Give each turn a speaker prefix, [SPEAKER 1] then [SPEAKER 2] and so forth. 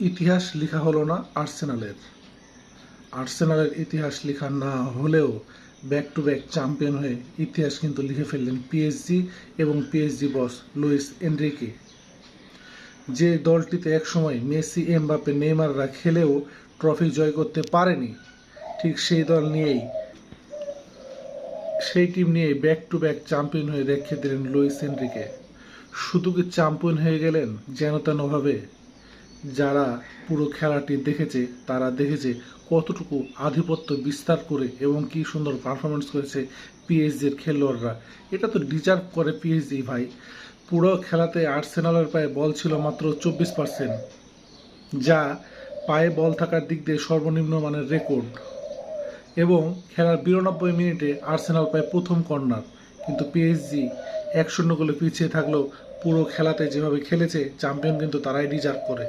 [SPEAKER 1] ইতিহাস লেখা হলো না আর্সেনালের। আর্সেনালের ইতিহাস লেখা না হলেও ব্যাক টু ব্যাক চ্যাম্পিয়ন হয়ে ইতিহাস কিন্তু লিখে ফেললেন পিএসজি এবং পিএসজি বস লুইস এনরিকে। যে দলটিতে একসময় মেসি, এমবাপ্পে, নেইমাররা খেলেও ট্রফি জয় করতে পারেনি, ঠিক সেই টিম নিয়ে ব্যাক টু ব্যাক চ্যাম্পিয়ন হয়ে রেখে দিলেন লুইস এনরিকে। শুধু কি চ্যাম্পিয়ন হয়ে গেলেন যেন তেনভাবে? যারা পুরো খেলাটি দেখেছে তারা দেখেছে কতটুকু আধিপত্য বিস্তার করে এবং কি সুন্দর পারফরমেন্স করেছে পিএসজির খেলোয়াড়রা। এটা তো ডিজার্ভ করে পিএসজি ভাই। পুরো খেলাতে আর্সেনালের পায়ে বল ছিল মাত্র 24%, যা পায়ে বল থাকার দিক দিয়ে সর্বনিম্ন মানের রেকর্ড। এবং খেলার 92 মিনিটে আর্সেনাল পায় প্রথম কর্নার, কিন্তু পিএসজি 1-0 গোলে পিছিয়ে থাকলেও পুরো খেলাতে যেভাবে খেলেছে চ্যাম্পিয়ন কিন্তু তারাই ডিজার্ভ করে।